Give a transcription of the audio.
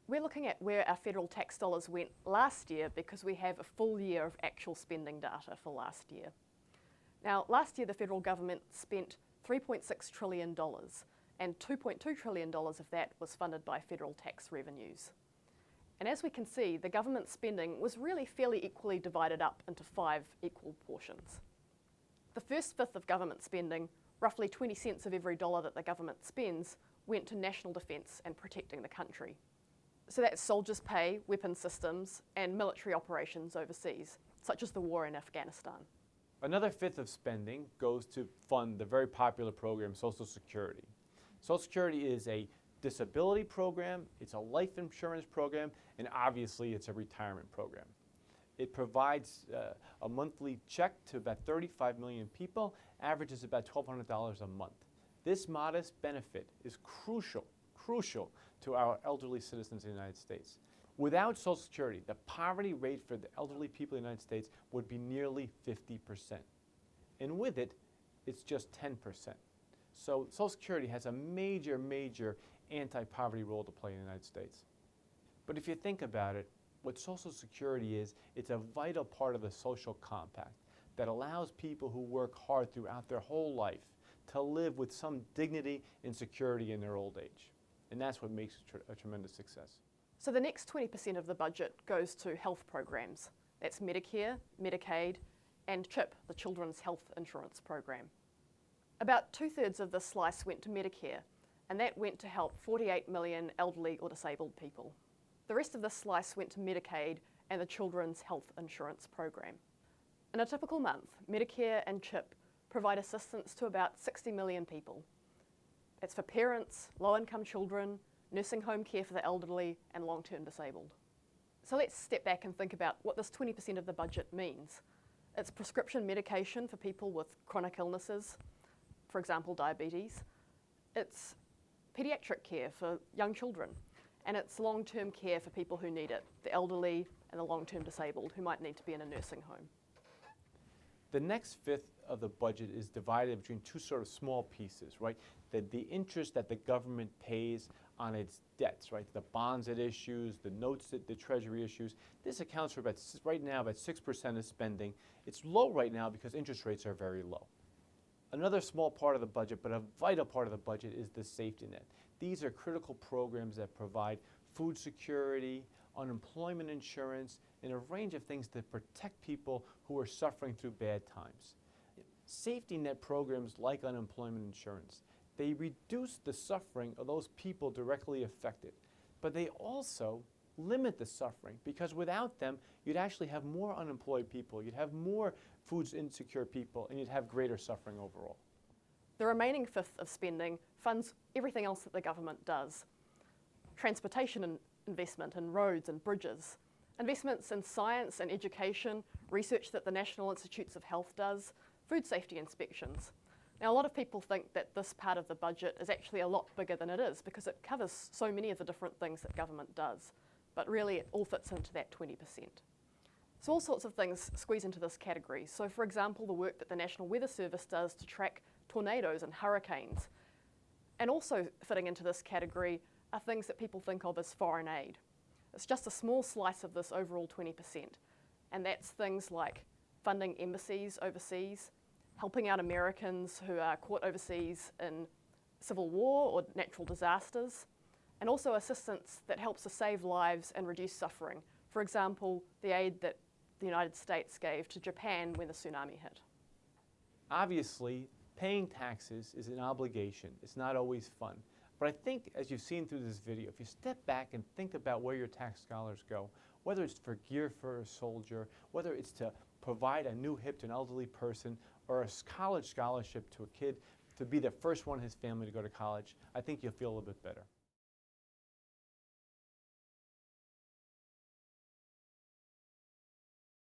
We're looking at where our federal tax dollars went last year because we have a full year of actual spending data for last year. Now, last year the federal government spent $3.6 trillion, and $2.2 trillion of that was funded by federal tax revenues. And as we can see, the government spending was really fairly equally divided up into 5 equal portions. The first fifth of government spending, roughly 20 cents of every dollar that the government spends, went to national defence and protecting the country. So that's soldiers' pay, weapons systems, and military operations overseas, such as the war in Afghanistan. Another fifth of spending goes to fund the very popular program, Social Security. Social Security is a disability program, it's a life insurance program, and obviously it's a retirement program. It provides a monthly check to about 35 million people, averages about $1,200 a month. This modest benefit is crucial to our elderly citizens in the United States. Without Social Security, the poverty rate for the elderly people in the United States would be nearly 50%. And with it, it's just 10%. So Social Security has a major anti-poverty role to play in the United States. But if you think about it, what Social Security is, it's a vital part of the social compact that allows people who work hard throughout their whole life to live with some dignity and security in their old age. And that's what makes it a tremendous success. So the next 20% of the budget goes to health programs. That's Medicare, Medicaid, and CHIP, the Children's Health Insurance Program. About 2/3 of this slice went to Medicare, and that went to help 48 million elderly or disabled people. The rest of this slice went to Medicaid and the Children's Health Insurance Program. In a typical month, Medicare and CHIP provide assistance to about 60 million people. It's for parents, low-income children, nursing home care for the elderly, and long-term disabled. So let's step back and think about what this 20% of the budget means. It's prescription medication for people with chronic illnesses, for example, diabetes. It's pediatric care for young children, and it's long-term care for people who need it, the elderly and the long-term disabled who might need to be in a nursing home. The next fifth of the budget is divided between two sort of small pieces, right? The interest that the government pays on its debts, right? The bonds it issues, the notes that the Treasury issues. This accounts for right now about 6% of spending. It's low right now because interest rates are very low. Another small part of the budget, but a vital part of the budget, is the safety net. These are critical programs that provide food security, unemployment insurance, and a range of things that protect people who are suffering through bad times. Safety net programs like unemployment insurance, they reduce the suffering of those people directly affected, but they also limit the suffering, because without them, you'd actually have more unemployed people, you'd have more food insecure people, and you'd have greater suffering overall. The remaining fifth of spending funds everything else that the government does. Transportation investment in roads and bridges, investments in science and education, research that the National Institutes of Health does, food safety inspections. Now, a lot of people think that this part of the budget is actually a lot bigger than it is because it covers so many of the different things that government does. But really it all fits into that 20%. So all sorts of things squeeze into this category. So for example, the work that the National Weather Service does to track tornadoes and hurricanes. And also fitting into this category are things that people think of as foreign aid. It's just a small slice of this overall 20%. And that's things like funding embassies overseas, helping out Americans who are caught overseas in civil war or natural disasters, and also assistance that helps to save lives and reduce suffering. For example, the aid that the United States gave to Japan when the tsunami hit. Obviously, paying taxes is an obligation. It's not always fun. But I think, as you've seen through this video, if you step back and think about where your tax dollars go, whether it's for gear for a soldier, whether it's to provide a new hip to an elderly person, or a college scholarship to a kid to be the first one in his family to go to college, I think you'll feel a little bit better.